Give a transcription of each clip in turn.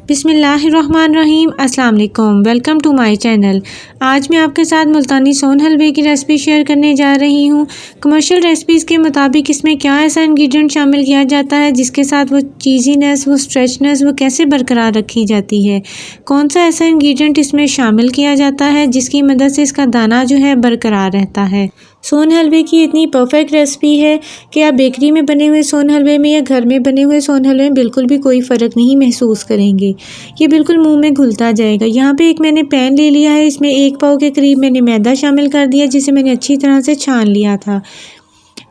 बिस्मिल्लाहिर्रहमानिर्रहीम। अस्सलाम वालेकुम। Welcome to my channel. आज मैं आपके साथ मुल्तानी सोन हलवे की रेसिपी शेयर करने जा रही हूँ। कमर्शियल रेसिपीज़ के मुताबिक इसमें क्या ऐसा इंग्रेडिएंट शामिल किया जाता है जिसके साथ वो चीज़ीनेस, वो स्ट्रेचनेस वो कैसे बरकरार रखी जाती है। कौन सा ऐसा इंग्रेडिएंट इसमें शामिल किया जाता है जिसकी मदद से इसका दाना जो है बरकरार रहता है। सोन हलवे की इतनी परफेक्ट रेसिपी है कि आप बेकरी में बने हुए सोन हलवे में या घर में बने हुए सोन हलवे में बिल्कुल भी कोई फ़र्क नहीं महसूस करेंगे। ये बिल्कुल मुंह में घुलता जाएगा। यहाँ पे एक मैंने पैन ले लिया है, इसमें 1 पाव के करीब मैंने मैदा शामिल कर दिया जिसे मैंने अच्छी तरह से छान लिया था।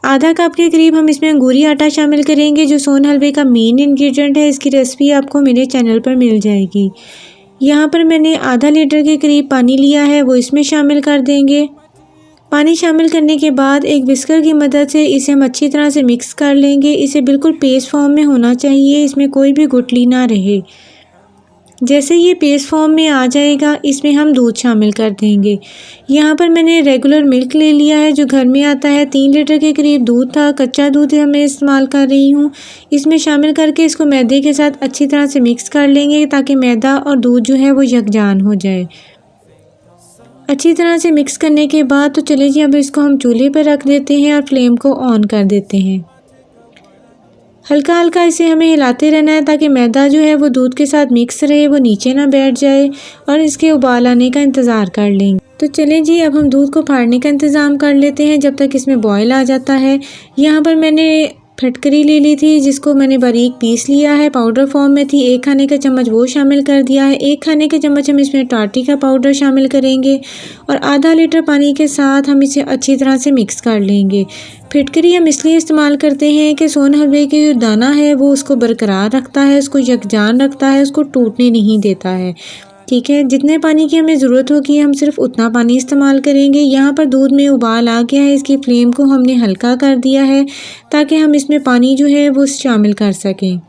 आधा कप के करीब हम इसमें अंगूरी आटा शामिल करेंगे जो सोन हलवे का मेन इंग्रेडिएंट है। इसकी रेसिपी आपको मेरे चैनल पर मिल जाएगी। यहाँ पर मैंने आधा लीटर के करीब पानी लिया है, वो इसमें शामिल कर देंगे। पानी शामिल करने के बाद एक विस्कर की मदद से इसे हम अच्छी तरह से मिक्स कर लेंगे। इसे बिल्कुल पेस्ट फॉर्म में होना चाहिए, इसमें कोई भी गुठली ना रहे। जैसे ये पेस्ट फॉर्म में आ जाएगा इसमें हम दूध शामिल कर देंगे। यहाँ पर मैंने रेगुलर मिल्क ले लिया है जो घर में आता है। 3 लीटर के करीब दूध था, कच्चा दूध मैं इस्तेमाल कर रही हूँ। इसमें शामिल करके इसको मैदे के साथ अच्छी तरह से मिक्स कर लेंगे ताकि मैदा और दूध जो है वो यकजान हो जाए। अच्छी तरह से मिक्स करने के बाद तो चलिए जी अब इसको हम चूल्हे पर रख देते हैं और फ्लेम को ऑन कर देते हैं। हल्का हल्का इसे हमें हिलाते रहना है ताकि मैदा जो है वो दूध के साथ मिक्स रहे, वो नीचे ना बैठ जाए, और इसके उबाल आने का इंतज़ार कर लेंगे। तो चलें जी अब हम दूध को फाड़ने का इंतज़ाम कर लेते हैं जब तक इसमें बॉयल आ जाता है। यहाँ पर मैंने फटकरी ले ली थी जिसको मैंने बारीक पीस लिया है, पाउडर फॉर्म में थी। 1 खाने का चम्मच वो शामिल कर दिया है। 1 खाने का चम्मच हम इसमें टार्टी का पाउडर शामिल करेंगे और आधा लीटर पानी के साथ हम इसे अच्छी तरह से मिक्स कर लेंगे। फिटकरी हम इसलिए इस्तेमाल करते हैं कि सोन हलवे के जो दाना है वो उसको बरकरार रखता है, उसको यकजान रखता है, उसको टूटने नहीं देता है। ठीक है, जितने पानी की हमें ज़रूरत होगी हम सिर्फ उतना पानी इस्तेमाल करेंगे। यहाँ पर दूध में उबाल आ गया है, इसकी फ्लेम को हमने हल्का कर दिया है ताकि हम इसमें पानी जो है वो शामिल कर सकें।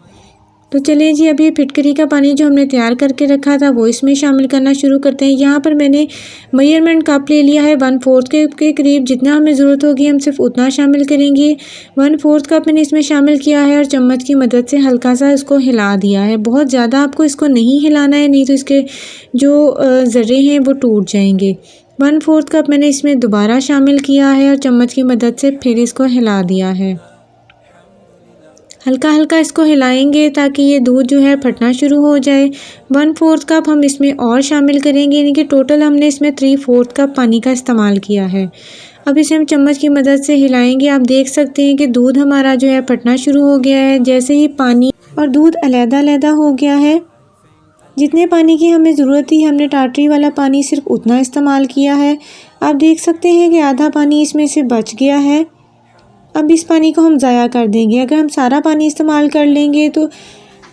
तो चलिए जी अब ये फिटकरी का पानी जो हमने तैयार करके रखा था वो इसमें शामिल करना शुरू करते हैं। यहाँ पर मैंने मेजरमेंट कप ले लिया है, 1/4 के करीब। जितना हमें ज़रूरत होगी हम सिर्फ उतना शामिल करेंगे। 1/4 कप मैंने इसमें शामिल किया है और चम्मच की मदद से हल्का सा इसको हिला दिया है। बहुत ज़्यादा आपको इसको नहीं हिलाना है, नहीं तो इसके जो ज़र्रे हैं वो टूट जाएंगे। 1/4 कप मैंने इसमें दोबारा शामिल किया है और चम्मच की मदद से फिर इसको हिला दिया है। हल्का हल्का इसको हिलाएंगे ताकि ये दूध जो है फटना शुरू हो जाए। 1/4 कप हम इसमें और शामिल करेंगे, यानी कि टोटल हमने इसमें 3/4 कप पानी का इस्तेमाल किया है। अब इसे हम चम्मच की मदद से हिलाएंगे। आप देख सकते हैं कि दूध हमारा जो है फटना शुरू हो गया है। जैसे ही पानी और दूध अलग-अलग हो गया है, जितने पानी की हमें ज़रूरत थी हमने टाटरी वाला पानी सिर्फ उतना इस्तेमाल किया है। आप देख सकते हैं कि आधा पानी इसमें से बच गया है। अब इस पानी को हम ज़ाया कर देंगे। अगर हम सारा पानी इस्तेमाल कर लेंगे तो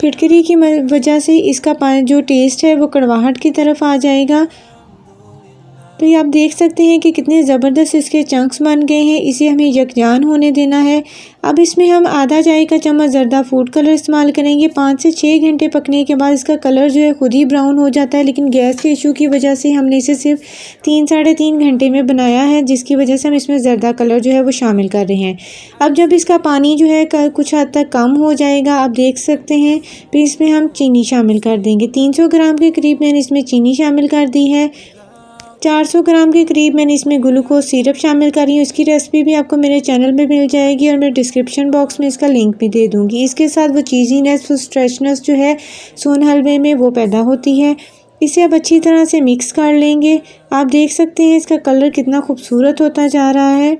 फिटकरी की वजह से इसका पानी जो टेस्ट है वो कड़वाहट की तरफ आ जाएगा। तो ये आप देख सकते हैं कि कितने ज़बरदस्त इसके चंक्स बन गए हैं। इसे हमें यकजान होने देना है। अब इसमें हम आधा चाय का चम्मच ज़र्दा फूड कलर इस्तेमाल करेंगे। 5 से 6 घंटे पकने के बाद इसका कलर जो है खुद ही ब्राउन हो जाता है, लेकिन गैस के इशू की वजह से हमने इसे सिर्फ 3 साढ़े 3 घंटे में बनाया है, जिसकी वजह से हम इसमें ज़र्दा कलर जो है वो शामिल कर रहे हैं। अब जब इसका पानी जो है कुछ हद तक कम हो जाएगा, आप देख सकते हैं, फिर इसमें हम चीनी शामिल कर देंगे। 300 ग्राम के करीब मैंने इसमें चीनी शामिल कर दी है। 400 ग्राम के करीब मैंने इसमें ग्लूकोज सिरप शामिल कर रही हूँ। इसकी रेसिपी भी आपको मेरे चैनल में मिल जाएगी और मैं डिस्क्रिप्शन बॉक्स में इसका लिंक भी दे दूँगी। इसके साथ वो चीज़ीनेस, वो स्ट्रेचनेस जो है सोन हलवे में वो पैदा होती है। इसे अब अच्छी तरह से मिक्स कर लेंगे। आप देख सकते हैं इसका कलर कितना खूबसूरत होता जा रहा है।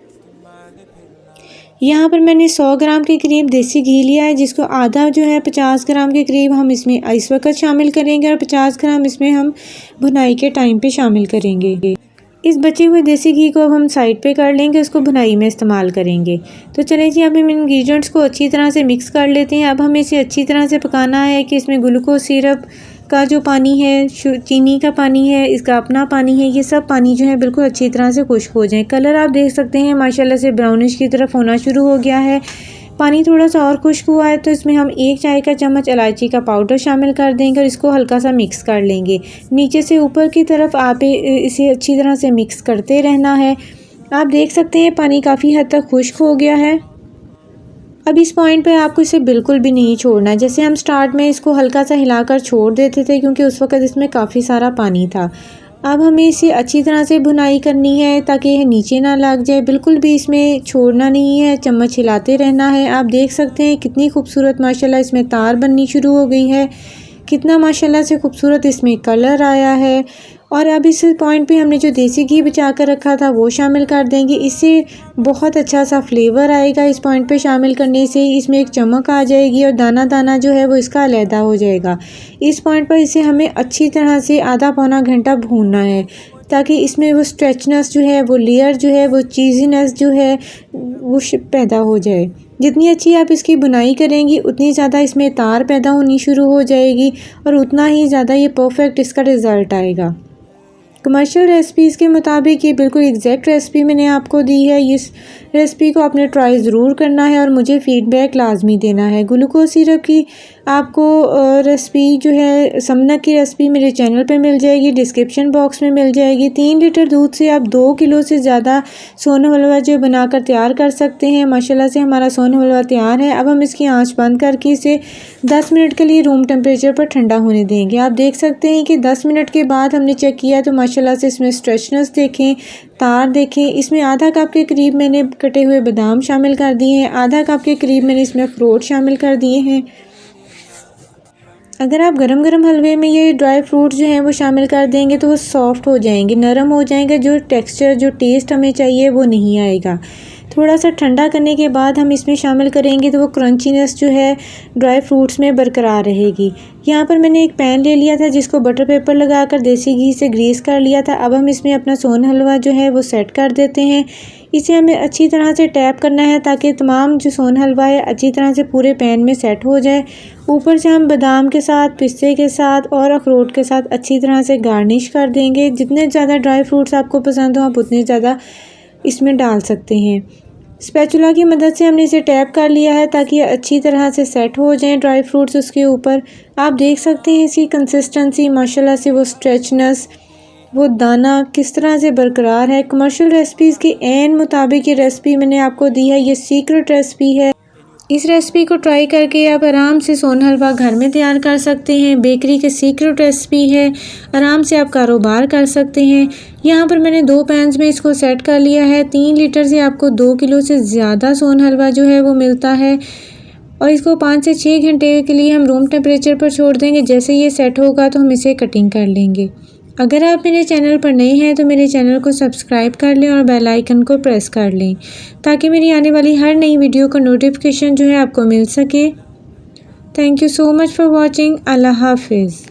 यहाँ पर मैंने 100 ग्राम के करीब देसी घी लिया है, जिसको आधा जो है 50 ग्राम के करीब हम इसमें इस वक्त शामिल करेंगे और 50 ग्राम इसमें हम भुनाई के टाइम पे शामिल करेंगे। इस बचे हुए देसी घी को अब हम साइड पे कर लेंगे, उसको भुनाई में इस्तेमाल करेंगे। तो चलिए जी अब हम इंग्रेडिएंट्स को अच्छी तरह से मिक्स कर लेते हैं। अब हमें इसे अच्छी तरह से पकाना है कि इसमें ग्लूकोज सिरप का जो पानी है, चीनी का पानी है, इसका अपना पानी है, ये सब पानी जो है बिल्कुल अच्छी तरह से खुश्क हो जाए। कलर आप देख सकते हैं माशाल्लाह से ब्राउनिश की तरफ होना शुरू हो गया है। पानी थोड़ा सा और खुश्क हुआ है तो इसमें हम 1 चाय का चम्मच इलायची का पाउडर शामिल कर देंगे और इसको हल्का सा मिक्स कर लेंगे। नीचे से ऊपर की तरफ आप इसे अच्छी तरह से मिक्स करते रहना है। आप देख सकते हैं पानी काफ़ी हद तक खुश्क हो गया है। अब इस पॉइंट पे आपको इसे बिल्कुल भी नहीं छोड़ना है। जैसे हम स्टार्ट में इसको हल्का सा हिलाकर छोड़ देते थे क्योंकि उस वक्त इसमें काफ़ी सारा पानी था। अब हमें इसे अच्छी तरह से भुनाई करनी है ताकि यह नीचे ना लग जाए। बिल्कुल भी इसमें छोड़ना नहीं है, चम्मच हिलाते रहना है। आप देख सकते हैं कितनी खूबसूरत माशाल्लाह इसमें तार बननी शुरू हो गई है, कितना माशाल्लाह से खूबसूरत इसमें कलर आया है। और अब इस पॉइंट पे हमने जो देसी घी बचा कर रखा था वो शामिल कर देंगे। इससे बहुत अच्छा सा फ्लेवर आएगा। इस पॉइंट पे शामिल करने से इसमें एक चमक आ जाएगी और दाना दाना जो है वो इसका अलहदा हो जाएगा। इस पॉइंट पर इसे हमें अच्छी तरह से आधा पौना घंटा भूनना है ताकि इसमें वो स्ट्रेचनेस जो है, वो लेयर जो है, वो चीज़ीनेस जो है वो पैदा हो जाए। जितनी अच्छी आप इसकी बुनाई करेंगी उतनी ज़्यादा इसमें तार पैदा होनी शुरू हो जाएगी और उतना ही ज़्यादा ये परफेक्ट इसका रिज़ल्ट आएगा। कमर्शियल रेसिपीज़ के मुताबिक ये बिल्कुल एग्जैक्ट रेसिपी मैंने आपको दी है। इस रेसिपी को आपने ट्राई ज़रूर करना है और मुझे फ़ीडबैक लाजमी देना है। ग्लूकोज सिरप की आपको रेसिपी जो है, समनक की रेसिपी मेरे चैनल पे मिल जाएगी, डिस्क्रिप्शन बॉक्स में मिल जाएगी। 3 लीटर दूध से आप 2 किलो से ज़्यादा सोन हलवा जो बनाकर तैयार कर सकते हैं। माशाल्लाह से हमारा सोन हलवा तैयार है। अब हम इसकी आंच बंद करके इसे 10 मिनट के लिए रूम टेम्परेचर पर ठंडा होने देंगे। आप देख सकते हैं कि 10 मिनट के बाद हमने चेक किया तो माशाल्लाह से इसमें स्ट्रेचनेस देखें, तार देखें। इसमें आधा कप के करीब मैंने कटे हुए बादाम शामिल कर दिए हैं, आधा कप के करीब मैंने इसमें अखरोट शामिल कर दिए हैं। अगर आप गरम गरम हलवे में ये ड्राई फ्रूट जो हैं वो शामिल कर देंगे तो वो सॉफ्ट हो जाएंगे, नरम हो जाएंगे। जो टेक्सचर, जो टेस्ट हमें चाहिए वो नहीं आएगा। थोड़ा सा ठंडा करने के बाद हम इसमें शामिल करेंगे तो वो क्रंचीनेस जो है ड्राई फ्रूट्स में बरकरार रहेगी। यहाँ पर मैंने एक पैन ले लिया था जिसको बटर पेपर लगाकर देसी घी से ग्रीस कर लिया था। अब हम इसमें अपना सोन हलवा जो है वो सेट कर देते हैं। इसे हमें अच्छी तरह से टैप करना है ताकि तमाम जो सोन हलवा है अच्छी तरह से पूरे पैन में सेट हो जाए। ऊपर से हम बादाम के साथ, पिस्ते के साथ और अखरोट के साथ अच्छी तरह से गार्निश कर देंगे। जितने ज़्यादा ड्राई फ्रूट्स आपको पसंद हो आप उतने ज़्यादा इसमें डाल सकते हैं। स्पैचुला की मदद से हमने इसे टैप कर लिया है ताकि ये अच्छी तरह से सेट हो जाएं ड्राई फ्रूट्स उसके ऊपर। आप देख सकते हैं इसकी कंसिस्टेंसी, माशाल्लाह से वो स्ट्रेचनेस, वो दाना किस तरह से बरकरार है। कमर्शियल रेसिपीज़ के ऐन मुताबिक ये रेसिपी मैंने आपको दी है। ये सीक्रेट रेसिपी है। इस रेसिपी को ट्राई करके आप आराम से सोन हलवा घर में तैयार कर सकते हैं। बेकरी की सीक्रेट रेसिपी है, आराम से आप कारोबार कर सकते हैं। यहाँ पर मैंने 2 पैन्स में इसको सेट कर लिया है। 3 लीटर से आपको 2 किलो से ज़्यादा सोन हलवा जो है वो मिलता है और इसको 5 से 6 घंटे के लिए हम रूम टेम्परेचर पर छोड़ देंगे। जैसे ये सेट होगा तो हम इसे कटिंग कर लेंगे। अगर आप मेरे चैनल पर नए हैं तो मेरे चैनल को सब्सक्राइब कर लें और बेल आइकन को प्रेस कर लें ताकि मेरी आने वाली हर नई वीडियो का नोटिफिकेशन जो है आपको मिल सके। Thank you so much for watching. अल्लाह हाफिज़।